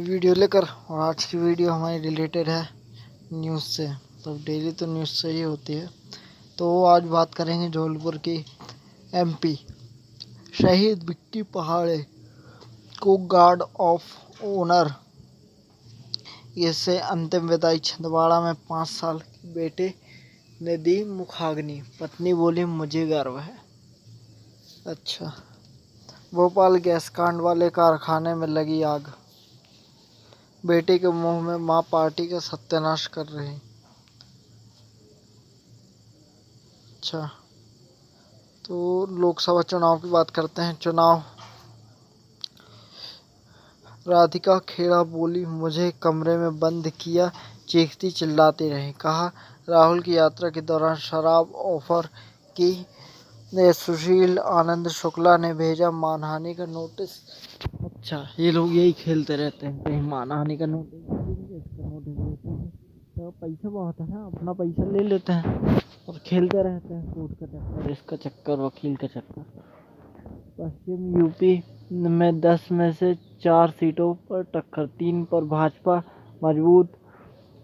Video लेकर। और आज की वीडियो हमारी रिलेटेड है न्यूज़ से। तो डेली तो न्यूज़ से ही होती है। तो आज बात करेंगे जबलपुर की एमपी शहीद विक्की पहाड़े को गार्ड ऑफ ऑनर से अंतिम विदाई। छिंदवाड़ा में 5 साल के बेटे ने दी मुखाग्नि। पत्नी बोली मुझे गर्व है। अच्छा। भोपाल गैस कांड वाले कारखाने में लगी आग। बेटे के मुंह में मां पार्टी का सत्यानाश कर रही। अच्छा, तो लोकसभा चुनाव की बात करते हैं। चुनाव राधिका खेड़ा बोली मुझे कमरे में बंद किया, चीखती चिल्लाती रही। कहा राहुल की यात्रा के दौरान शराब ऑफर की। सुशील आनंद शुक्ला ने भेजा मानहानि का नोटिस। अच्छा, ये लोग यही खेलते रहते हैं, कहीं मानहानि का नोटिस देंगे, इसका नोटिस देते हैं। तो पैसा बहुत है ना, अपना पैसा ले लेते हैं और खेलते रहते हैं। कोर्ट का चक्कर, इसका चक्कर, वकील का चक्कर। पश्चिम यूपी में 10 में से 4 सीटों पर टक्कर, 3 पर भाजपा मजबूत।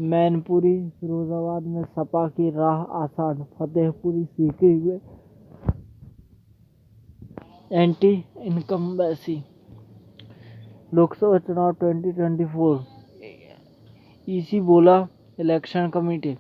मैनपुरी फिरोजाबाद में सपा की राह आसान, फतेहपुरी सीकरी में एंटी इनकम्बेंसी। लोकसभा चुनाव 2024। ईसी बोला, इलेक्शन कमेटी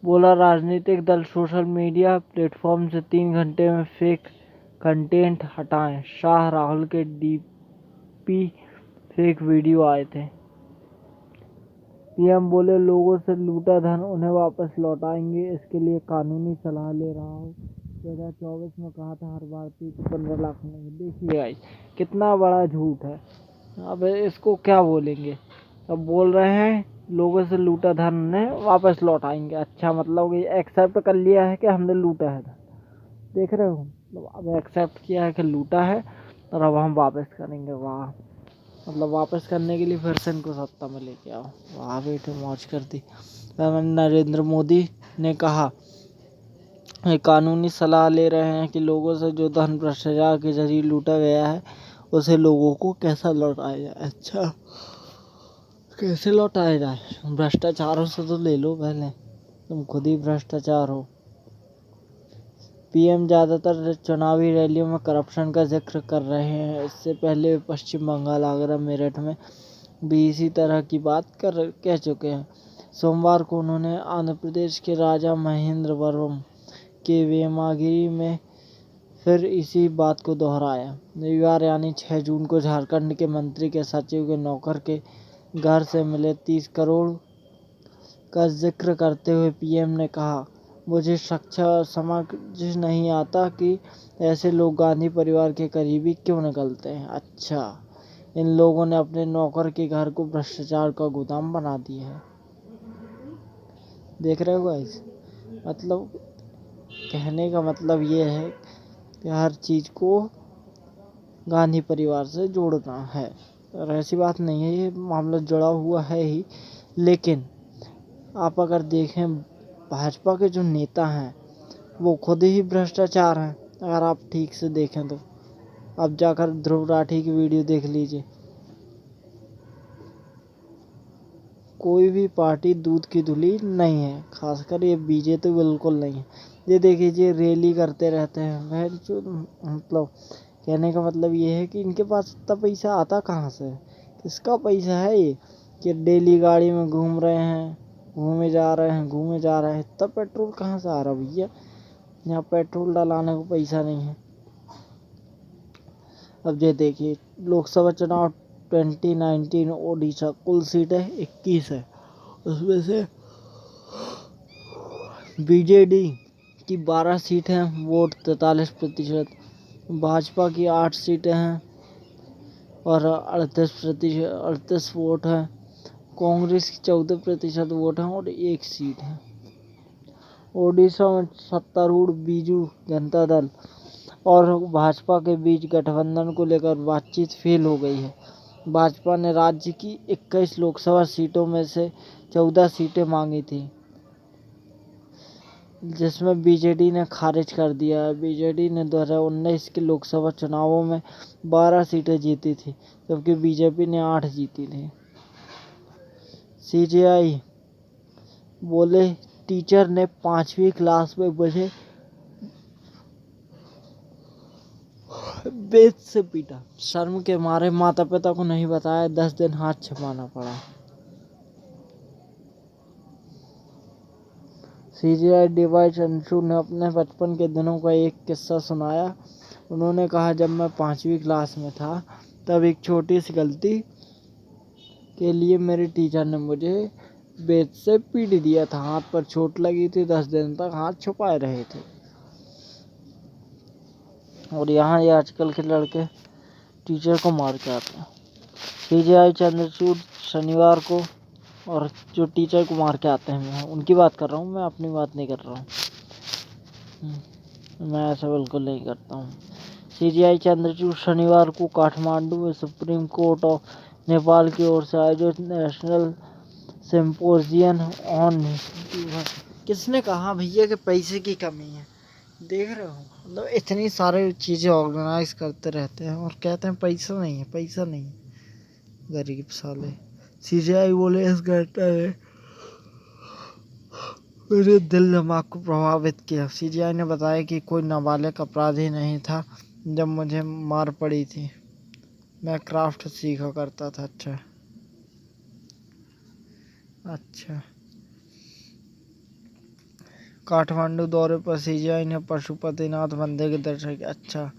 बोला राजनीतिक दल सोशल मीडिया प्लेटफॉर्म से 3 घंटे में फेक कंटेंट हटाएं। शाह राहुल के डीपी फेक वीडियो आए थे। पीएम बोले लोगों से लूटा धन उन्हें वापस लौटाएंगे, इसके लिए कानूनी सलाह ले रहा हूँ। 2024 में कहा था हर भारतीय को 15 लाख नहीं। देखिए गाइस, कितना बड़ा झूठ है। अब इसको क्या बोलेंगे। अब बोल रहे हैं लोगों से लूटा धन उन्हें वापस लौटाएंगे। अच्छा, मतलब ये एक्सेप्ट कर लिया है कि हमने लूटा है धन। देख रहे हो, मतलब अब एक्सेप्ट किया है कि लूटा है और अब हम वापस करेंगे। वाह, मतलब वापस करने के लिए फिर से इनको सत्ता में लेके आओ। वाह बेटे, मौज कर दी। नरेंद्र मोदी ने कहा कानूनी सलाह ले रहे हैं कि लोगों से जो धन भ्रष्टाचार के जरिए लूटा गया है उसे लोगों को कैसा लौटाया जाए। अच्छा, कैसे लौटाया जाए? भ्रष्टाचारों से तो ले लो पहले, तुम खुद ही भ्रष्टाचार हो। पीएम ज़्यादातर चुनावी रैलियों में करप्शन का जिक्र कर रहे हैं। इससे पहले पश्चिम बंगाल, आगरा, मेरठ में भी इसी तरह की बात कह चुके हैं। सोमवार को उन्होंने आंध्र प्रदेश के राजा महेंद्रवरम के वेमागिरी में फिर इसी बात को दोहराया। रविवार यानी 6 जून को झारखंड के मंत्री के सचिव के नौकर के घर से मिले 30 करोड़ का जिक्र करते हुए पीएम ने कहा मुझे समझ नहीं आता कि ऐसे लोग गांधी परिवार के करीबी क्यों निकलते हैं। अच्छा, इन लोगों ने अपने नौकर के घर को भ्रष्टाचार का गोदाम बना दिया है। देख रहे हो गाइस, मतलब कहने का मतलब ये है कि हर चीज़ को गांधी परिवार से जोड़ना है। और ऐसी बात नहीं है, ये मामला जुड़ा हुआ है ही। लेकिन आप अगर देखें, भाजपा के जो नेता हैं वो खुद ही भ्रष्टाचार हैं। अगर आप ठीक से देखें तो अब जाकर ध्रुव राठी की वीडियो देख लीजिए। कोई भी पार्टी दूध की धुली नहीं है, खासकर ये बीजेपी तो बिल्कुल नहीं है। ये देखिए, रैली करते रहते हैं। वह जो मतलब कहने का मतलब ये है कि इनके पास इतना पैसा आता कहाँ से है? किसका पैसा है ये कि डेली गाड़ी में घूम रहे हैं, घूमे जा रहे हैं। इतना पेट्रोल कहाँ से आ रहा भैया? यहाँ पेट्रोल डलाने को पैसा नहीं है। अब ये देखिए, लोकसभा चुनाव 2019 ओडिशा, कुल सीटें 21 है। उसमें से बीजेडी की 12 सीटें हैं, वोट 43%। भाजपा की 8 सीटें हैं और 38 वोट हैं। कांग्रेस की 14% वोट हैं और 1 सीट है। ओडिशा में सत्तारूढ़ बीजू जनता दल और भाजपा के बीच गठबंधन को लेकर बातचीत फेल हो गई है। भाजपा ने राज्य की 21 लोकसभा सीटों में से 14 सीटें मांगी थी। जिसमें बीजेडी ने खारिज कर दिया है। बीजेडी ने 2019 के लोकसभा चुनावों में 12 सीटें जीती थी, जबकि बीजेपी ने 8 जीती थी। सीजेआई बोले टीचर ने 5वीं क्लास में मुझे बेत से पीटा, शर्म के मारे माता पिता को नहीं बताया, 10 दिन हाथ छिपाना पड़ा। सीजेआई डीवाई चंद्रचूड़ ने अपने बचपन के दिनों का एक किस्सा सुनाया। उन्होंने कहा, जब मैं 5वीं क्लास में था तब एक छोटी सी गलती के लिए मेरे टीचर ने मुझे बेत से पीट दिया था। हाथ पर चोट लगी थी, 10 दिन तक हाथ छुपाए रहे थे। और यहाँ ये आजकल के लड़के टीचर को मार के आते हैं। सीजेआई चंद्रचूड़ शनिवार को, और जो टीचर को मार के आते हैं मैं उनकी बात कर रहा हूँ, मैं अपनी बात नहीं कर रहा हूँ। मैं ऐसा बिल्कुल नहीं करता हूँ। सीजेआई चंद्रचूड़ शनिवार को काठमांडू में सुप्रीम कोर्ट ऑफ नेपाल की ओर से आयोजित नेशनल सिम्पोजियम ऑन, किसने कहा भैया कि पैसे की कमी है? देख रहे हो, मतलब इतनी सारे चीज़ें ऑर्गेनाइज करते रहते हैं और कहते हैं पैसा नहीं है, पैसा नहीं है। गरीब साले। सीजेआई बोले इस घटना ने मेरे दिल दिमाग को प्रभावित किया। सीजेआई ने बताया कि कोई नाबालिग अपराधी नहीं था जब मुझे मार पड़ी थी। मैं क्राफ्ट सीखा करता था। अच्छा। काठमांडू दौरे पर सीजेआई ने पशुपतिनाथ मंदिर के दर्शन किए। अच्छा,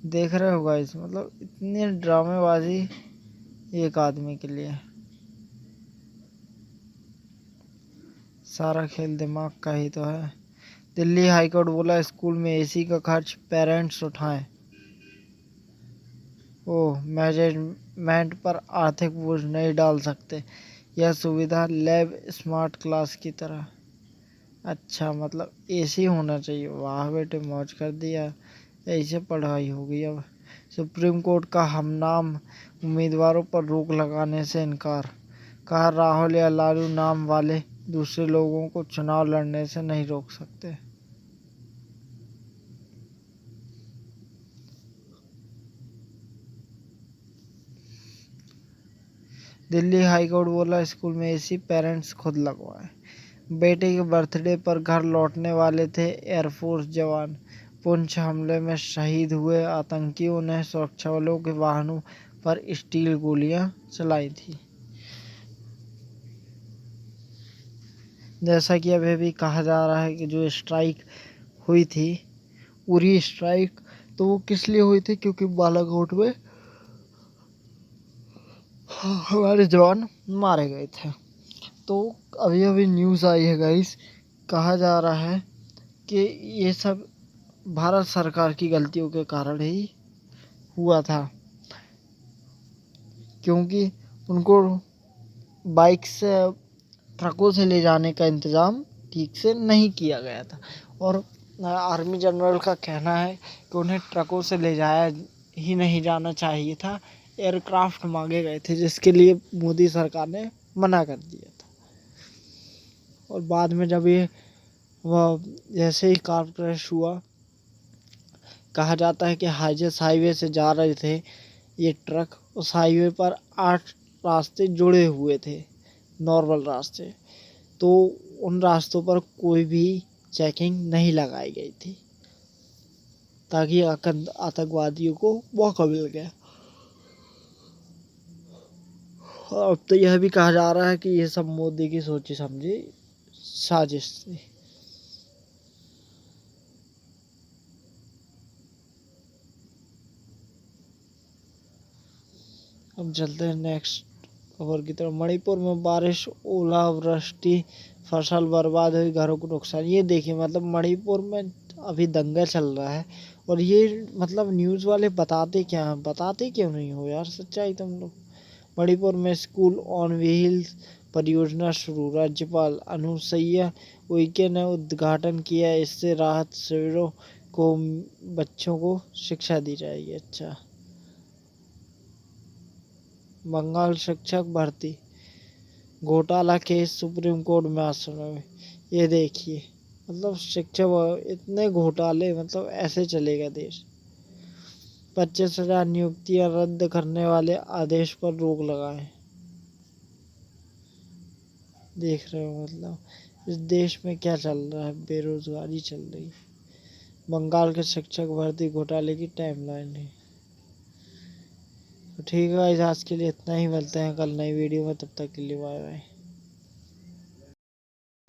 देख रहे हो गाइस, मतलब इतनी ड्रामेबाजी एक आदमी के लिए। सारा खेल दिमाग का ही तो है। दिल्ली हाईकोर्ट बोला स्कूल में एसी का खर्च पेरेंट्स उठाएं। ओह, मैनेजमेंट पर आर्थिक बोझ नहीं डाल सकते, यह सुविधा लैब स्मार्ट क्लास की तरह। अच्छा, मतलब एसी होना चाहिए। वाह बेटे, मौज कर दिया, ऐसे पढ़ाई होगी। अब सुप्रीम कोर्ट का हमनाम उम्मीदवारों पर रोक लगाने से इनकार। कहा, राहुल या लालू नाम वाले दूसरे लोगों को चुनाव लड़ने से नहीं रोक सकते। दिल्ली हाईकोर्ट बोला स्कूल में एसी पेरेंट्स खुद लगवाएं। बेटे के बर्थडे पर घर लौटने वाले थे एयरफोर्स जवान। पुंछ हमले में शहीद हुए आतंकियों ने सुरक्षा बलों के वाहनों पर स्टील गोलियां चलाई थी। जैसा कि अभी भी कहा जा रहा है कि जो स्ट्राइक हुई थी, उरी स्ट्राइक, तो वो किस लिए हुई थी? क्योंकि बालाकोट में हमारे जवान मारे गए थे। तो अभी अभी न्यूज़ आई है गाइस, कहा जा रहा है कि ये सब भारत सरकार की गलतियों के कारण ही हुआ था, क्योंकि उनको बाइक से ट्रकों से ले जाने का इंतज़ाम ठीक से नहीं किया गया था। और आर्मी जनरल का कहना है कि उन्हें ट्रकों से ले जाया ही नहीं जाना चाहिए था, एयरक्राफ्ट मांगे गए थे, जिसके लिए मोदी सरकार ने मना कर दिया था। और बाद में जब ये वह जैसे ही कार क्रैश हुआ, कहा जाता है कि हाईवे से जा रहे थे ये ट्रक, उस हाईवे पर 8 रास्ते जुड़े हुए थे, नॉर्मल रास्ते। तो उन रास्तों पर कोई भी चेकिंग नहीं लगाई गई थी, ताकि आतंकवादियों को मौका मिल गया। अब तो यह भी कहा जा रहा है कि ये सब मोदी की सोची समझी साजिश थी। अब चलते हैं नेक्स्ट खबर की तरफ। मणिपुर में बारिश, ओलावृष्टि, फसल बर्बाद हुई, घरों को नुकसान। ये देखिए, मतलब मणिपुर में अभी दंगा चल रहा है, और ये मतलब न्यूज़ वाले बताते क्या हैं? बताते क्यों नहीं हो यार सच्चाई तुम लोग। मणिपुर में स्कूल ऑन व्हील्स परियोजना शुरू, राज्यपाल अनुसुईया उइके ने उद्घाटन किया। इससे राहत शिविरों को बच्चों को शिक्षा दी जाएगी। अच्छा। बंगाल शिक्षक भर्ती घोटाला केस सुप्रीम कोर्ट में आज सुनवाई। ये देखिए, मतलब इतने घोटाले, मतलब ऐसे चलेगा देश। 25,000 नियुक्तियां रद्द करने वाले आदेश पर रोक लगाए। देख रहे हो मतलब इस देश में क्या चल रहा है, बेरोजगारी चल रही है। बंगाल के शिक्षक भर्ती घोटाले की टाइमलाइन है। तो ठीक है गाइस, आज के लिए इतना ही। मिलते हैं कल नई वीडियो में, तब तक के लिए बाय बाय।